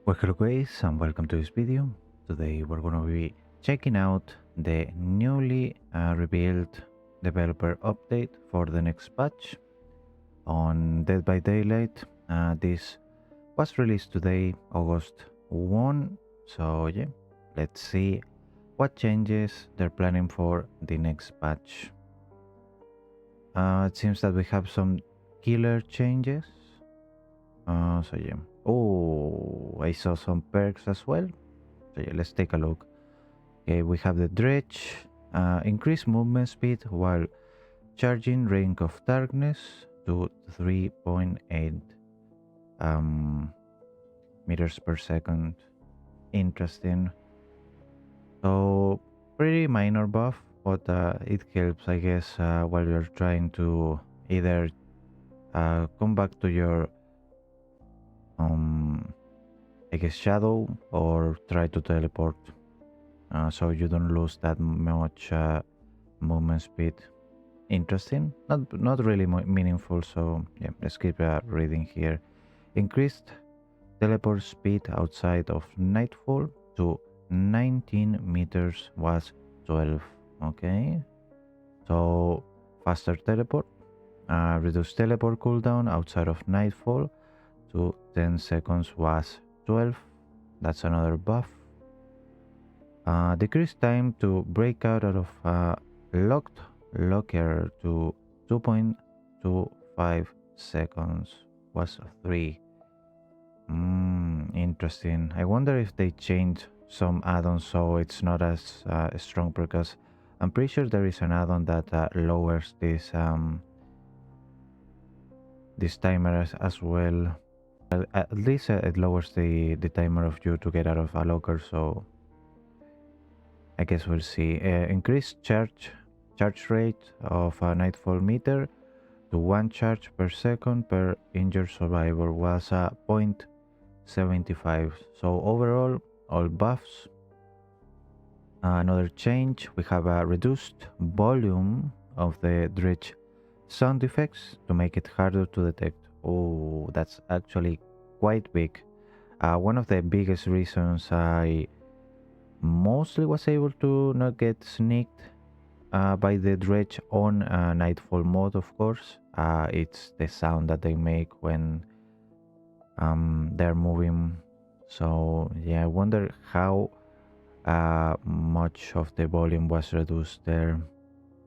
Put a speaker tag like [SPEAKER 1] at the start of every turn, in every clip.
[SPEAKER 1] Well, hello guys and welcome to this video. Today we're going to be checking out the newly revealed developer update for the next patch on Dead by Daylight. This was released today, August 1. So yeah, let's see what changes they're planning for the next patch. It seems that we have some killer changes. So yeah. Oh, I saw some perks as well. So yeah, let's take a look. Okay, we have the dredge, increase movement speed while charging ring of darkness to 3.8 meters per second. Interesting. So pretty minor buff, but it helps, I guess, while you're trying to either come back to your I guess shadow or try to teleport. So you don't lose that much movement speed. Interesting, not really meaningful. So yeah, let's keep reading here. Increased teleport speed outside of nightfall to 19 meters was 12. Okay, so faster teleport. Reduced teleport cooldown outside of nightfall to 10 seconds was 12. That's another buff. Decrease time to break out of locked locker to 2.25 seconds was 3. Interesting. I wonder if they changed some add-ons so it's not as strong, because I'm pretty sure there is an add-on that lowers this timer as well. At least it lowers the timer of you to get out of a locker, so I guess we'll see. Increased charge rate of a nightfall meter to 1 charge per second per injured survivor was a 0.75. So overall, all buffs. Another change, we have a reduced volume of the dredge sound effects to make it harder to detect. Oh, that's actually quite big. One of the biggest reasons I mostly was able to not get sneaked by the dredge on nightfall mode, of course. It's the sound that they make when they're moving. So yeah, I wonder how much of the volume was reduced there.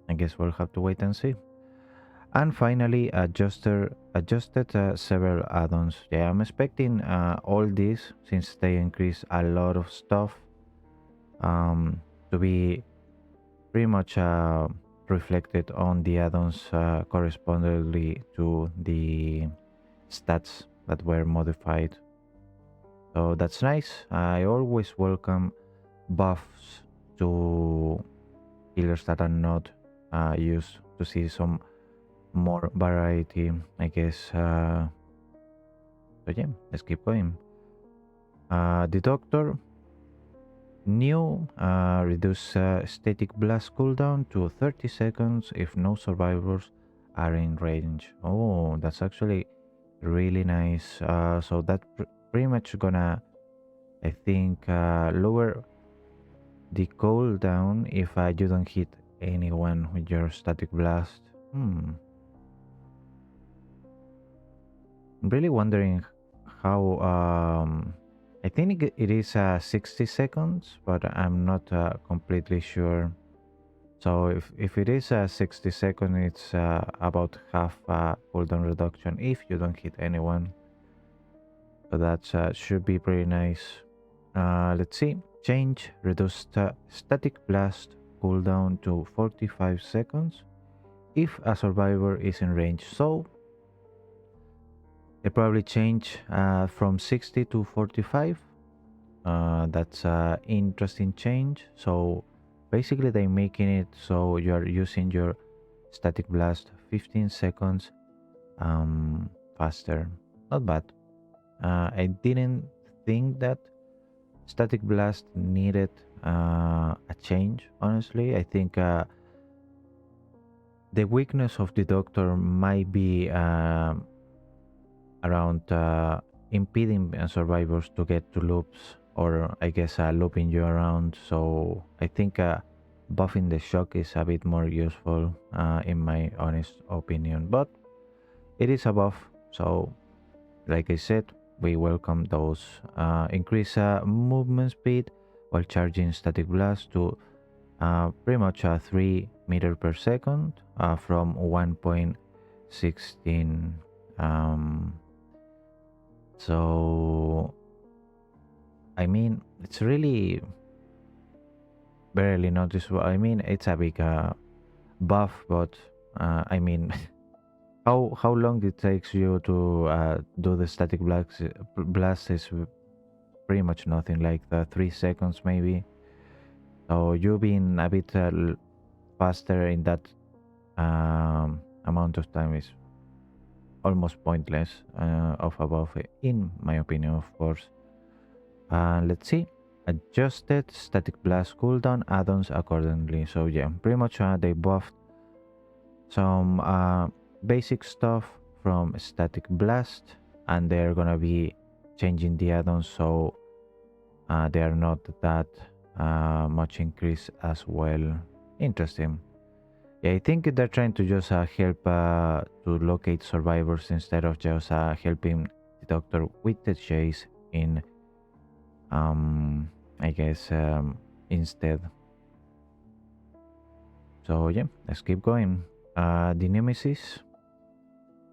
[SPEAKER 1] I guess we'll have to wait and see. And finally, adjusted several add-ons. Yeah, I'm expecting all these, since they increase a lot of stuff, to be pretty much reflected on the add-ons correspondingly to the stats that were modified. So that's nice. I always welcome buffs to killers that are not used, to see some more variety, I guess. So yeah, let's keep going. The Doctor, new, reduce static blast cooldown to 30 seconds if no survivors are in range. Oh, that's actually really nice. So that pretty much gonna, I think, lower the cooldown if you don't hit anyone with your static blast. I'm really wondering how. I think it is 60 seconds, but I'm not completely sure. So if it is 60 seconds, it's about half cooldown reduction if you don't hit anyone. So that should be pretty nice. Let's see. Change reduce static blast cooldown to 45 seconds if a survivor is in range. So they probably change from 60 to 45. That's an interesting change. So basically they're making it so you are using your static blast 15 seconds faster. Not bad. I didn't think that static blast needed a change, honestly. I think the weakness of the Doctor might be around impeding survivors to get to loops, or I guess looping you around. So I think buffing the shock is a bit more useful in my honest opinion, but it is a buff. So like I said, we welcome those. Increase movement speed while charging static blast to pretty much 3 meter per second from 1.16. So I mean, it's really barely noticeable. I mean, it's a big buff, but I mean, how long it takes you to do the static blast is pretty much nothing, like 3 seconds maybe. So you being a bit faster in that amount of time is almost pointless of a buff, in my opinion, of course. Let's see. Adjusted static blast cooldown add-ons accordingly. So yeah, pretty much they buffed some basic stuff from static blast, and they're gonna be changing the add-ons, so they are not that much increase as well. Interesting. Yeah, I think they're trying to just help to locate survivors instead of just helping the doctor with the chase in I guess instead. So yeah, let's keep going. The nemesis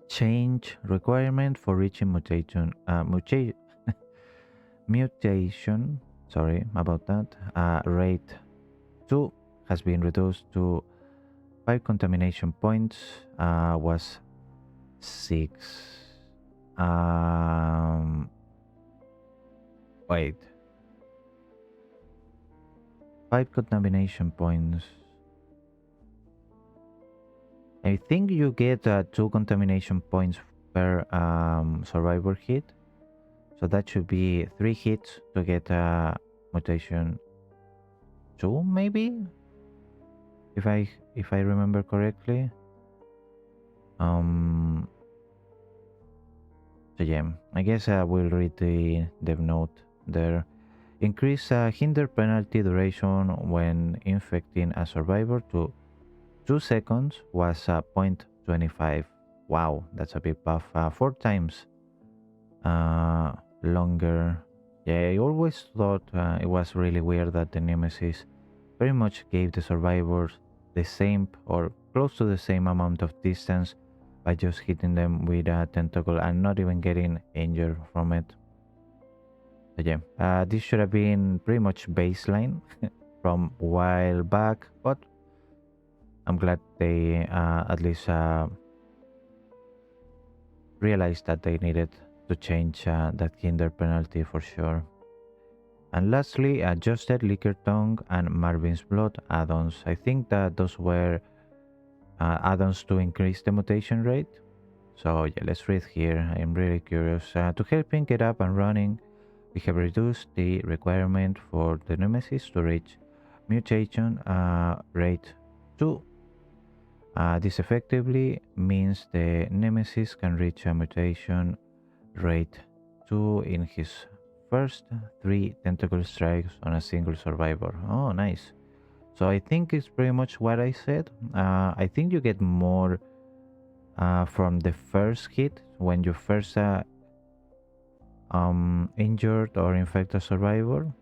[SPEAKER 1] change requirement for reaching mutation, sorry about that, rate 2 has been reduced to 5 contamination points, was 6. Wait, 5 contamination points. I think you get 2 contamination points per survivor hit, so that should be 3 hits to get mutation 2, maybe, if I remember correctly. So yeah, I guess we'll read the dev note there. Increase hinder penalty duration when infecting a survivor to 2 seconds, was 0.25. Wow, that's a big buff. 4 times longer. Yeah, I always thought it was really weird that the nemesis very much gave the survivors the same or close to the same amount of distance by just hitting them with a tentacle and not even getting injured from it. So yeah, this should have been pretty much baseline from a while back, but I'm glad they at least realized that they needed to change that hinder penalty for sure. And lastly, adjusted Liquor Tongue and Marvin's Blood add-ons. I think that those were add-ons to increase the mutation rate. So yeah, let's read here. I'm really curious. To helping get up and running, we have reduced the requirement for the nemesis to reach mutation rate 2. This effectively means the nemesis can reach a mutation rate 2 in his first 3 tentacle strikes on a single survivor. Oh, nice. So I think it's pretty much what I said. I think you get more from the first hit when you first injured or infect a survivor.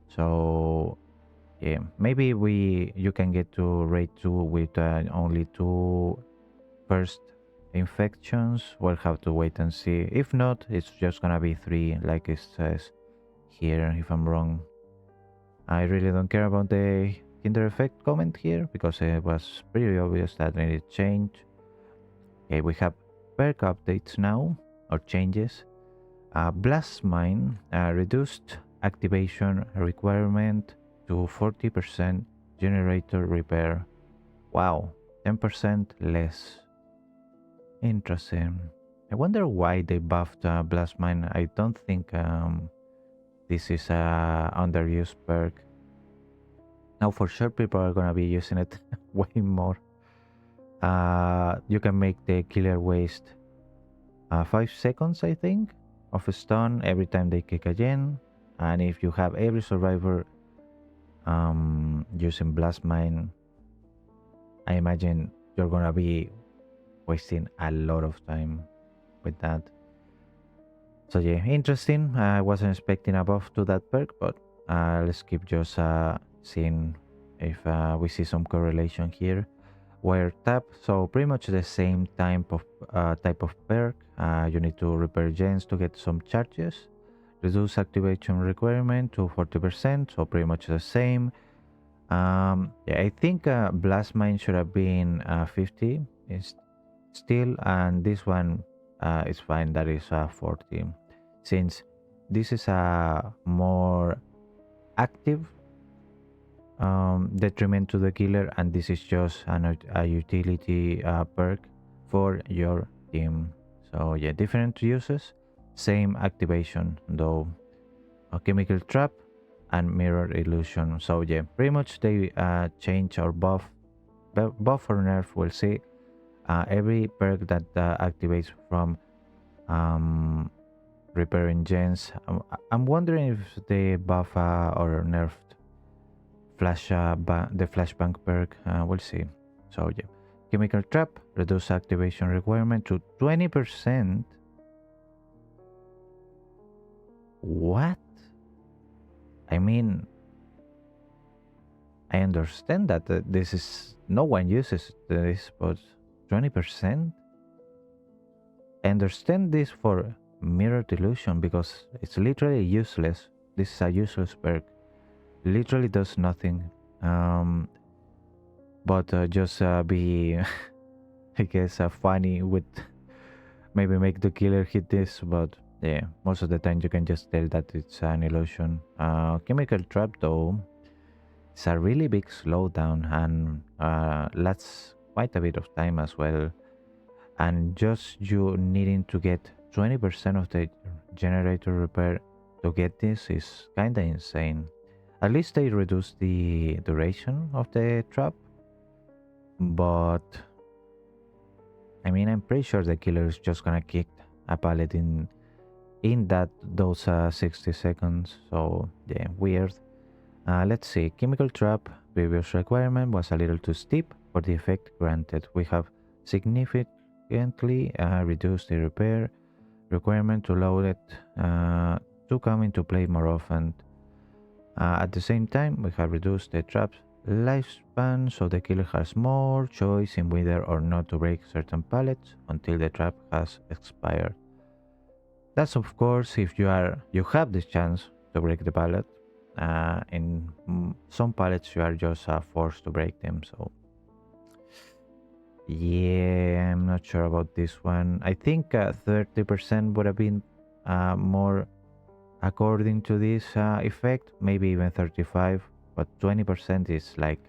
[SPEAKER 1] So yeah, maybe you can get to rate 2 with only 2 first infections. We'll have to wait and see. If not, it's just gonna be 3 like it says here, if I'm wrong. I really don't care about the Kinder effect comment here because it was pretty obvious that it needed change. Okay, we have perk updates now, or changes. Blast Mine reduced activation requirement to 40% generator repair. Wow, 10% less. Interesting. I wonder why they buffed Blast Mine. I don't think this is a underused perk. Now for sure people are gonna be using it way more. You can make the killer waste 5 seconds, I think, of a stun every time they kick again. And if you have every survivor using Blast Mine, I imagine you're gonna be wasting a lot of time with that. So yeah, interesting. I wasn't expecting a buff to that perk, but let's keep just seeing if we see some correlation here. Wire tap, so pretty much the same type of perk. You need to repair gens to get some charges. Reduce activation requirement to 40%, so pretty much the same. Yeah, I think Blast Mine should have been 50 still, and this one is fine, that is 40, since this is a more active detriment to the killer, and this is just a utility perk for your team. So yeah, different uses, same activation though. A chemical trap and mirror illusion. So yeah, pretty much they change or buff or nerf, we'll see. Every perk that activates from repairing gens. I'm wondering if they buff or nerfed the flashbang perk. We'll see. So yeah, chemical trap, reduce activation requirement to 20%. What? I mean, I understand that this is no one uses this, but 20%. I understand this for mirror illusion because it's literally useless. This is a useless perk. Literally does nothing. But just be, I guess, funny with maybe make the killer hit this, but yeah, most of the time you can just tell that it's an illusion. Chemical trap though, it's a really big slowdown and lasts quite a bit of time as well. And just you needing to get 20% of the generator repair to get this is kinda insane. At least they reduce the duration of the trap, but I mean, I'm pretty sure the killer is just gonna kick a pallet in those 60 seconds. So yeah, weird. Let's see. Chemical trap previous requirement was a little too steep for the effect granted. We have significantly reduced the repair requirement to allow it to come into play more often. At the same time, we have reduced the trap's lifespan, so the killer has more choice in whether or not to break certain pallets until the trap has expired. That's of course if you have the chance to break the pallet. In some pallets you are just forced to break them, so yeah, I'm not sure about this one. I think 30% would have been more according to this effect, maybe even 35, but 20% is like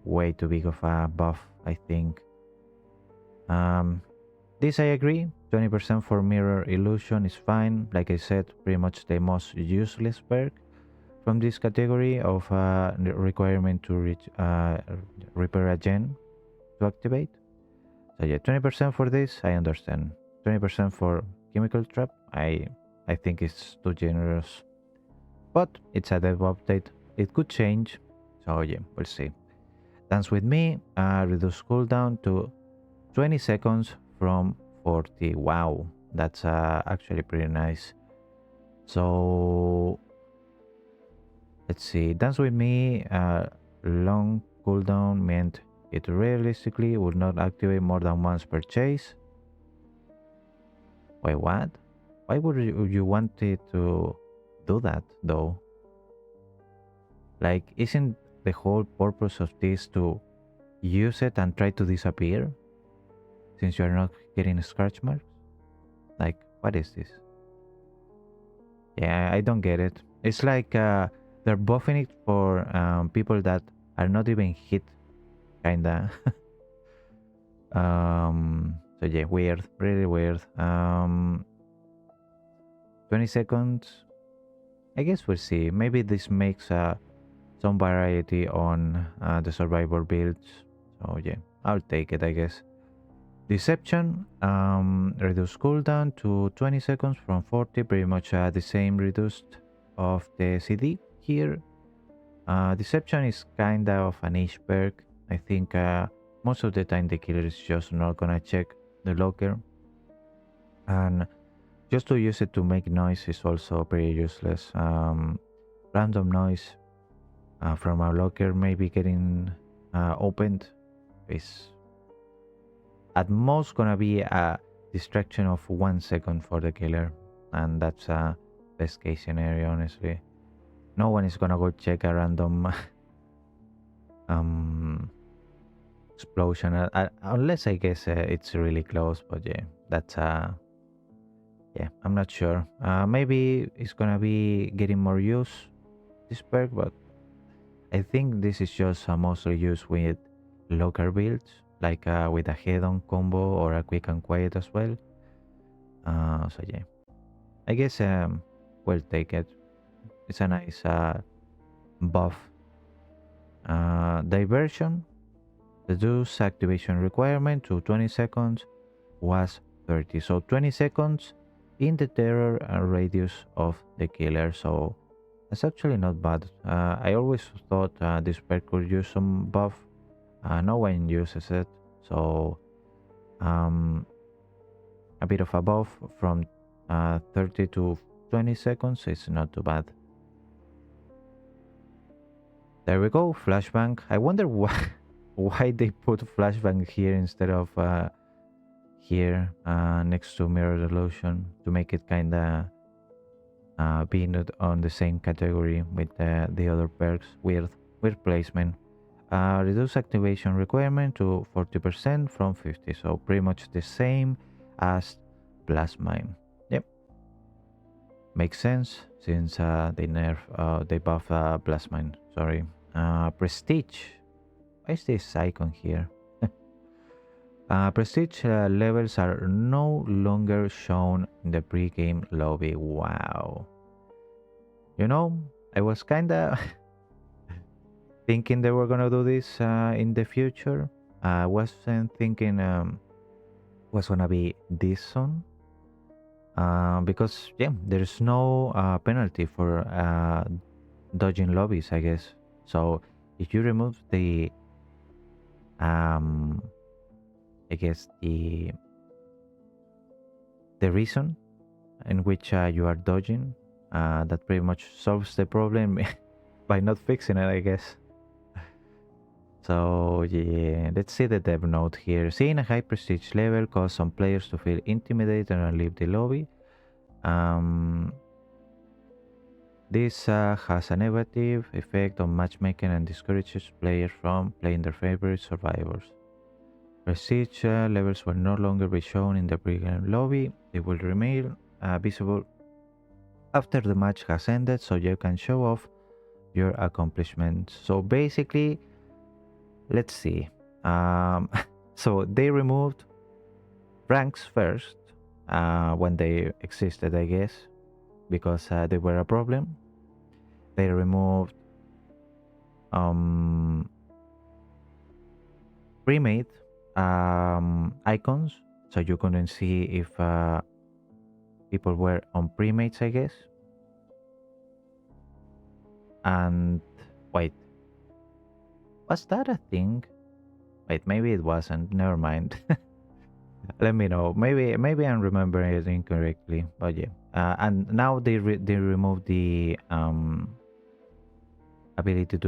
[SPEAKER 1] way too big of a buff, I think. This I agree, 20% for mirror illusion is fine. Like I said, pretty much the most useless perk from this category of requirement to reach repair a gen to activate. So yeah, 20% for this I understand. 20% for chemical trap I think it's too generous, but it's a dev update, it could change, so yeah, we'll see. Dance with me, reduce cooldown to 20 seconds from 40. Wow, that's actually pretty nice. So let's see, dance with me, long cooldown meant it realistically would not activate more than once per chase. Wait, what? Why would you want it to do that though? Like, isn't the whole purpose of this to use it and try to disappear since you're not getting scratch marks? Like, what is this? Yeah, I don't get it. It's like they're buffing it for people that are not even hit, kinda. So yeah, weird, really weird. 20 seconds. I guess we'll see. Maybe this makes some variety on the survivor builds. So yeah, I'll take it, I guess. Deception, reduce cooldown to 20 seconds from 40, pretty much the same reduced of the CD here. Deception is kind of a niche perk. I think most of the time the killer is just not gonna check the locker, and just to use it to make noise is also pretty useless. Random noise from a locker maybe getting opened is at most gonna be a distraction of 1 second for the killer, and that's a best case scenario, honestly. No one is gonna go check a random explosion unless I guess it's really close, but yeah, that's yeah, I'm not sure. Maybe it's gonna be getting more use, this perk, but I think this is just mostly used with local builds, like with a head-on combo or a quick and quiet as well. So yeah, I guess we'll take it. It's a nice buff. Diversion, reduce activation requirement to 20 seconds was 30. So 20 seconds in the terror radius of the killer. So that's actually not bad. I always thought this perk could use some buff. No one uses it. So a bit of a buff from 30 to 20 seconds is not too bad. There we go, flashbang. I wonder why they put flashbang here instead of here next to mirror illusion, to make it kinda being on the same category with the other perks. Weird placement. Reduce activation requirement to 40% from 50, so pretty much the same as Blast Mine. Yep, makes sense since they buff Blast Mine. Sorry. Prestige. Why is this icon here? Prestige levels are no longer shown in the pre-game lobby. Wow. You know, I was kinda thinking they were gonna do this in the future. I wasn't thinking was gonna be this soon. Because yeah, there's no penalty for dodging lobbies, I guess. So if you remove the I guess the reason in which you are dodging, that pretty much solves the problem by not fixing it, I guess. So yeah, let's see the dev note here. Seeing a high prestige level cause some players to feel intimidated and leave the lobby. This has a negative effect on matchmaking and discourages players from playing their favorite survivors. Prestige levels will no longer be shown in the pre-game lobby. They will remain visible after the match has ended, so you can show off your accomplishments. So basically, let's see. So they removed ranks first when they existed, I guess, because they were a problem. They removed pre-made icons, so you couldn't see if people were on pre-mates, I guess. And wait, was that a thing? Wait, maybe it wasn't. Never mind. Let me know. Maybe I'm remembering it incorrectly. But yeah, and now they remove the ability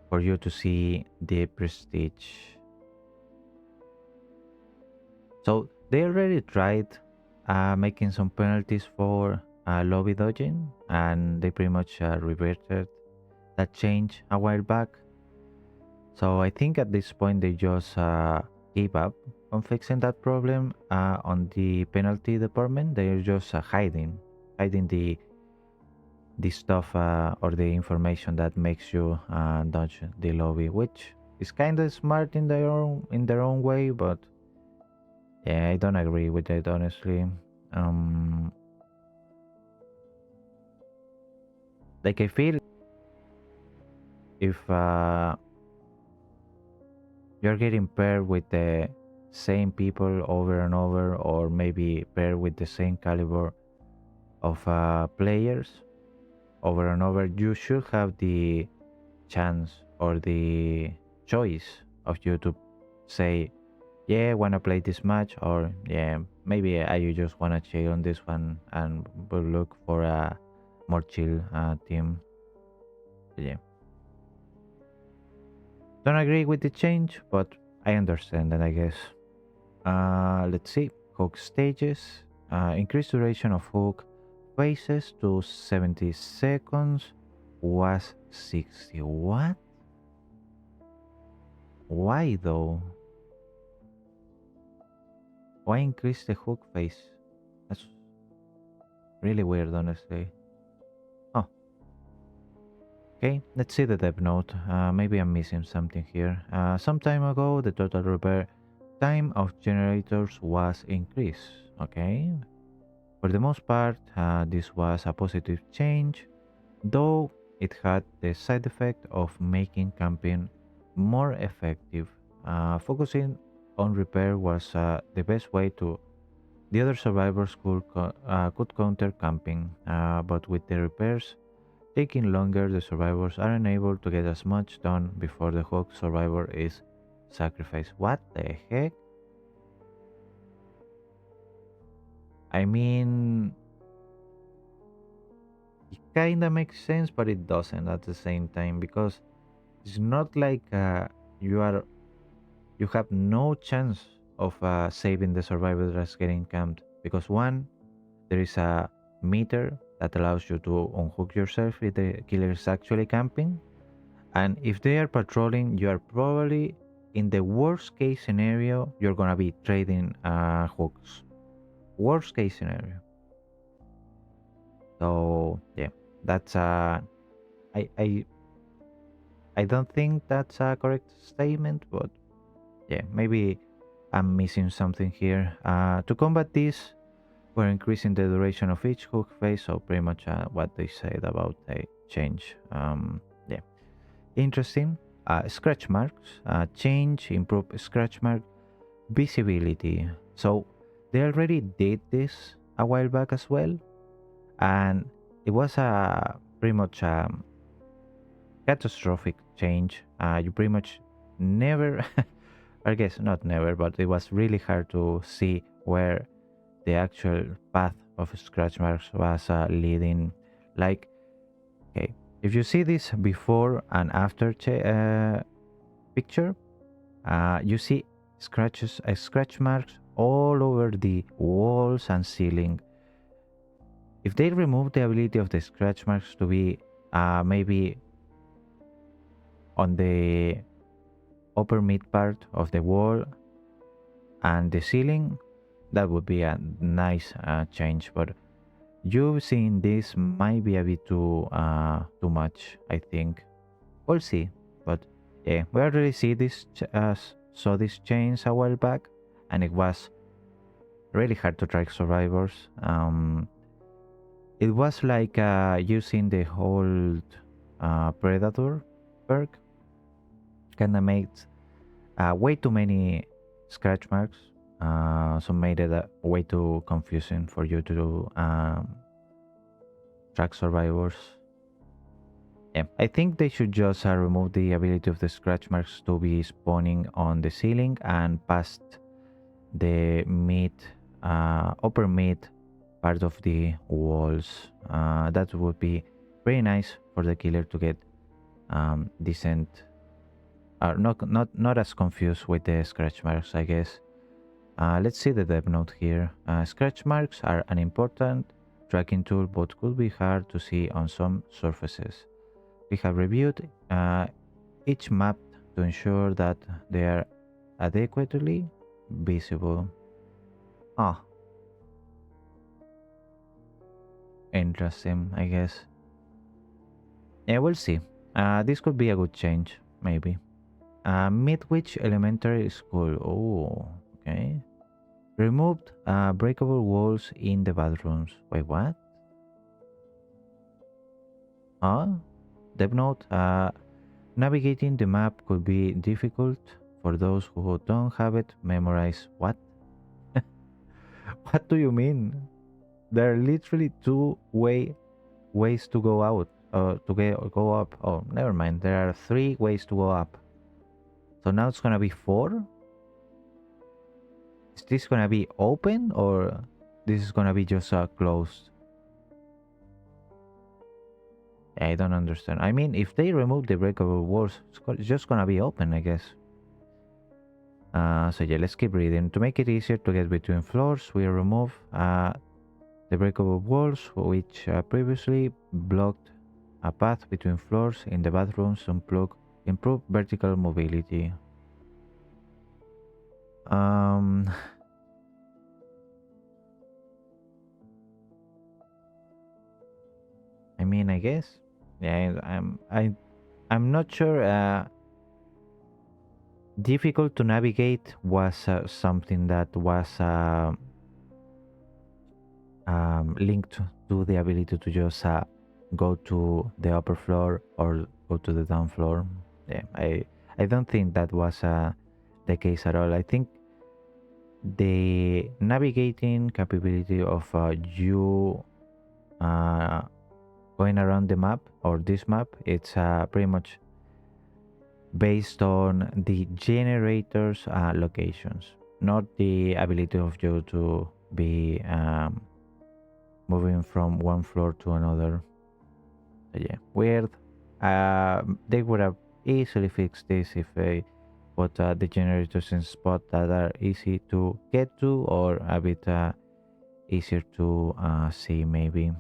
[SPEAKER 1] for you to see the prestige. So they already tried making some penalties for lobby dodging, and they pretty much reverted that change a while back. So I think at this point they just gave up on fixing that problem on the penalty department. They're just hiding the stuff or the information that makes you dodge the lobby, which is kind of smart in their own way, but yeah, I don't agree with it, honestly. Like I feel if you're getting paired with the same people over and over, or maybe pair with the same caliber of players over and over, you should have the chance or the choice of you to say, yeah, wanna play this match, or yeah, maybe I just wanna chill on this one and will look for a more chill team. Yeah, don't agree with the change, but I understand that, I guess. Let's see. Hook stages. Increase duration of hook phases to 70 seconds was 60. What? Why though? Why increase the hook phase? That's really weird, honestly. Oh, okay. Let's see the dev note. Maybe I'm missing something here. Some time ago, the total repair time of generators was increased. Okay. For the most part, this was a positive change, though it had the side effect of making camping more effective. Focusing on repair was the best way to. The other survivors could counter camping, but with the repairs taking longer, the survivors are unable to get as much done before the hook survivor is sacrificed. What the heck? I mean, it kinda makes sense, but it doesn't at the same time, because it's not like you have no chance of saving the survivor that's getting camped, because one, there is a meter that allows you to unhook yourself if the killer is actually camping, and if they are patrolling, you are probably, in the worst case scenario, you're gonna be trading hooks. Worst case scenario. So yeah, that's I I I don't think that's a correct statement, but yeah, maybe I'm missing something here. To combat this, we're increasing the duration of each hook phase, so pretty much what they said about a change. Yeah, interesting. Scratch marks, change, improve scratch mark visibility. So they already did this a while back as well, and it was a pretty much catastrophic change. You pretty much never, I guess not never, but it was really hard to see where the actual path of scratch marks was leading. Like, okay, if you see this before and after picture, you see scratch marks all over the walls and ceiling. If they remove the ability of the scratch marks to be maybe on the upper mid part of the wall and the ceiling, that would be a nice change. But you've seen this might be a bit too much, I think. We'll see. But yeah, we already saw this change a while back, and it was really hard to track survivors. It was like using the whole predator perk. Kinda made way too many scratch marks, so made it way too confusing for you to track survivors. Yeah, I think they should just remove the ability of the scratch marks to be spawning on the ceiling and past the upper mid part of the walls. That would be very nice for the killer to get decent, not as confused with the scratch marks, I guess. Let's see the dev note here. Scratch marks are an important tracking tool, but could be hard to see on some surfaces. We have reviewed each map to ensure that they are adequately visible. Ah, interesting, I guess. Yeah, we'll see. This could be a good change, maybe. Midwich Elementary School. Oh, okay. Removed breakable walls in the bathrooms. Wait, what? Dev note. Navigating the map could be difficult For those who don't have it, memorize what? What do you mean? There are literally ways to go out, go up. Oh, never mind. There are 3 ways to go up. So now it's gonna be 4. Is this gonna be open or this is gonna be just closed? I don't understand. I mean, if they remove the breakable walls, it's just gonna be open, I guess. So yeah, let's keep reading. To make it easier to get between floors, we remove the breakable walls, which previously blocked a path between floors in the bathrooms, to improve vertical mobility. I mean, I guess. Yeah, I'm not sure. Difficult to navigate was something that was linked to the ability to just go to the upper floor or go to the down floor. Yeah, I don't think that was the case at all. I think the navigating capability of you going around the map or this map, it's pretty much based on the generator's locations, not the ability of you to be moving from one floor to another. So yeah, weird. They would have easily fixed this if they put the generators in spots that are easy to get to or a bit easier to see, maybe.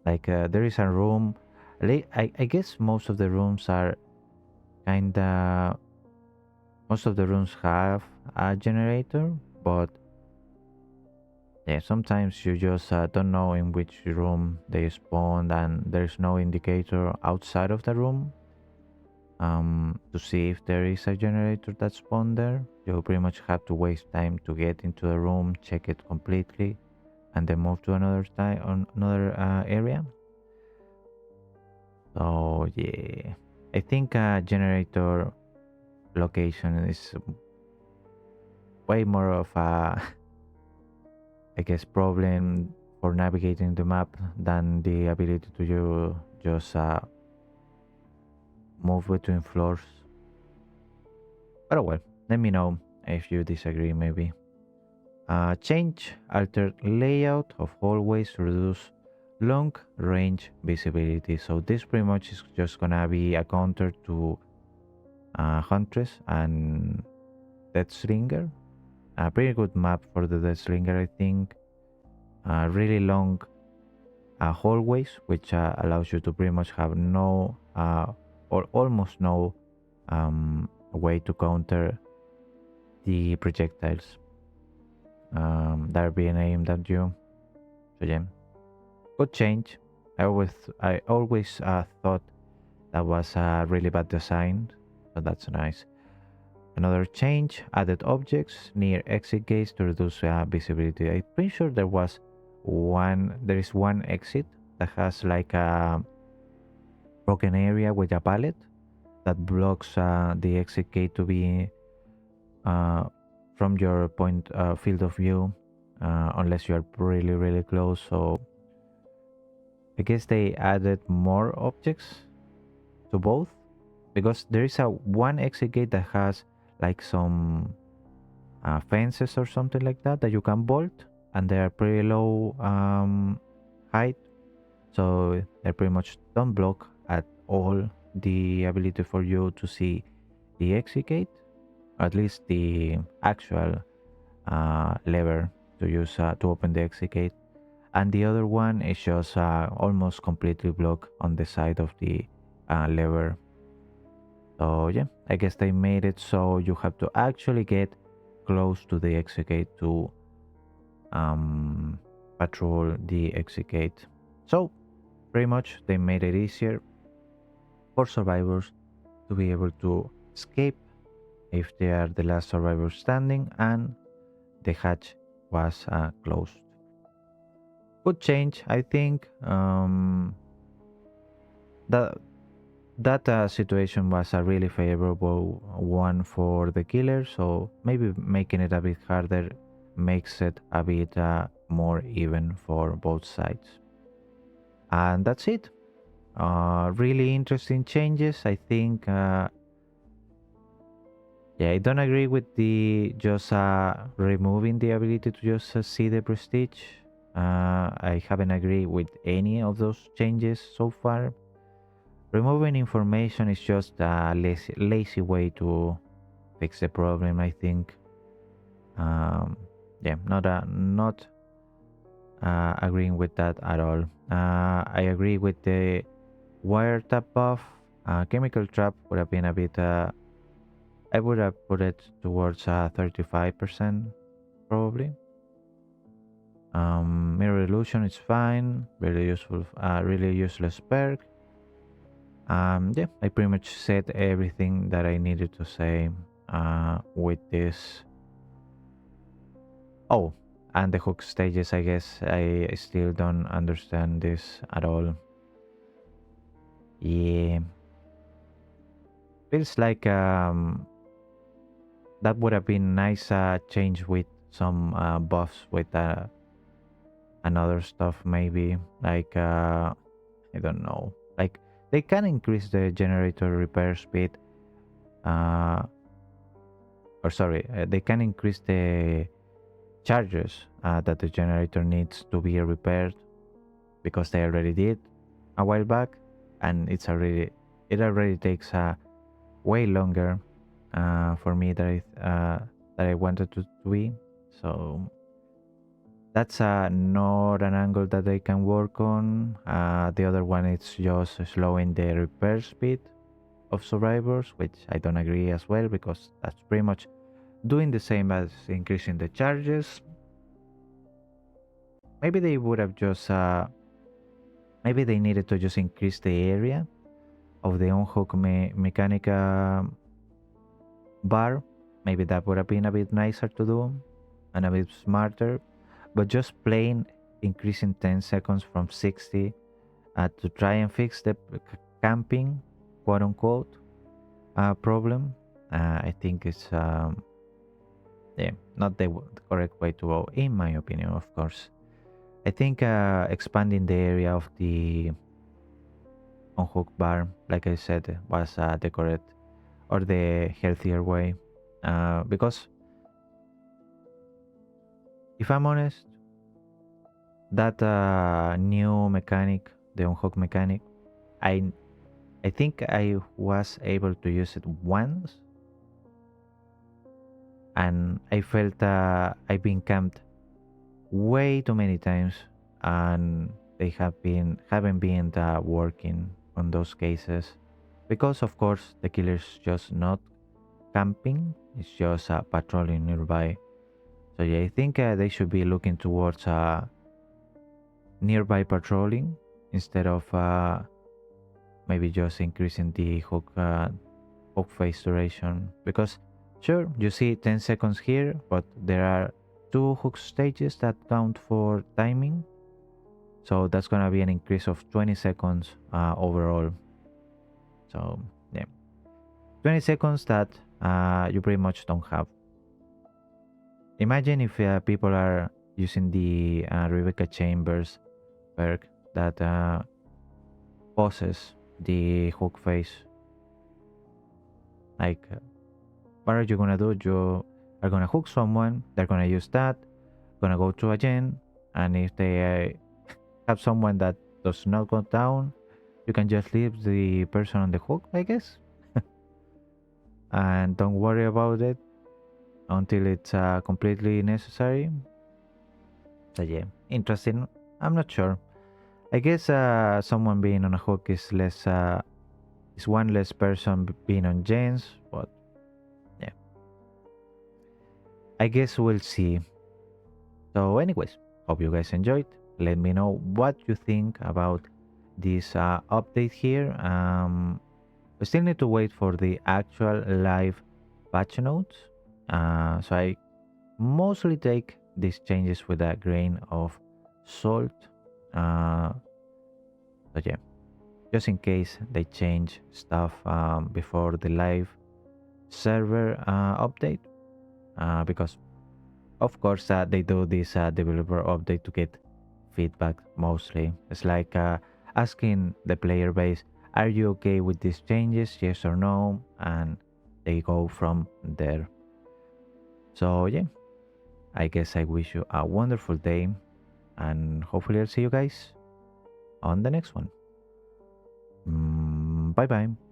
[SPEAKER 1] Like there is a room. I guess most of the rooms are kinda. Most of the rooms have a generator, but yeah, sometimes you just don't know in which room they spawn, and there's no indicator outside of the room to see if there is a generator that spawned there. You pretty much have to waste time to get into the room, check it completely, and then move to another area. So yeah, I think generator location is way more of a I guess problem for navigating the map than the ability to you just move between floors. But oh well, let me know if you disagree, maybe. Change altered layout of hallways to reduce long range visibility. So this pretty much is just gonna be a counter to Huntress and Deathslinger. A pretty good map for the Deathslinger, I think. Really long hallways, which allows you to pretty much have no or almost no way to counter the projectiles that are being aimed at you. So yeah, good change. I always thought that was a really bad design, so that's nice. Another change: added objects near exit gates to reduce visibility. I'm pretty sure there is one exit that has like a broken area with a pallet that blocks the exit gate to be uh, from your field of view, unless you are really close. So I guess they added more objects to both, because there is a one exit gate that has like some fences or something like that you can bolt, and they are pretty low height, so they pretty much don't block at all the ability for you to see the exit gate, or at least the actual lever to use to open the exit gate. And the other one is just almost completely blocked on the side of the lever. So yeah, I guess they made it so you have to actually get close to the exit gate to patrol the exit gate. So pretty much they made it easier for survivors to be able to escape if they are the last survivor standing and the hatch was closed. Good change, I think. That that situation was a really favorable one for the killer, so maybe making it a bit harder makes it a bit more even for both sides. And that's it. Really interesting changes. I think, yeah, I don't agree with the just removing the ability to just see the prestige. I haven't agreed with any of those changes so far. Removing information is just a lazy way to fix the problem, I think. Yeah, not agreeing with that at all. I agree with the wiretap buff. Chemical trap would have been a bit. I would have put it towards 35% probably. Mirror illusion is fine. Really useful. Really useless perk. Yeah, I pretty much said everything that I needed to say with this. Oh, and the hook stages, I guess I still don't understand this at all. Yeah, feels like that would have been nice change with some buffs with another stuff maybe like I don't know, like they can increase the generator repair speed, uh, or sorry, they can increase the charges that the generator needs to be repaired because they already did a while back, and it already takes way longer for me that I wanted to be. So that's not an angle that they can work on. The other one is just slowing the repair speed of survivors, which I don't agree as well because that's pretty much doing the same as increasing the charges. Maybe they would have just maybe they needed to just increase the area of the on-hook mechanic bar. Maybe that would have been a bit nicer to do and a bit smarter. But just plain increasing 10 seconds from 60 to try and fix the camping, quote unquote, problem, I think it's yeah, not the correct way to go, in my opinion, of course. I think expanding the area of the on hook bar, like I said, was the correct or the healthier way. Because if I'm honest, that new mechanic, the on hook mechanic, I I think I was able to use it once, and I felt I've been camped way too many times, and they haven't been working on those cases because of course the killer's just not camping, it's just patrolling nearby. So yeah, I think they should be looking towards nearby patrolling instead of maybe just increasing the hook phase duration, because sure you see 10 seconds here, but there are two hook stages that count for timing, so that's gonna be an increase of 20 seconds overall. So yeah, 20 seconds that you pretty much don't have. Imagine if people are using the Rebecca Chambers perk that pauses the hook phase. Like, what are you gonna do? You are gonna hook someone, they're gonna use that, gonna go to a gen, and if they have someone that does not go down, you can just leave the person on the hook, I guess, and don't worry about it until it's completely necessary. So yeah, interesting. I'm not sure. I guess someone being on a hook is less is one less person being on gens, but yeah, I guess we'll see. So, anyways, hope you guys enjoyed. Let me know what you think about this update here. We still need to wait for the actual live patch notes. So I mostly take these changes with a grain of salt. So yeah, just in case they change stuff before the live server update, because of course they do this developer update to get feedback mostly. It's like asking the player base, are you okay with these changes, yes or no, and they go from there. So yeah, I guess I wish you a wonderful day, and hopefully I'll see you guys on the next one. Bye bye.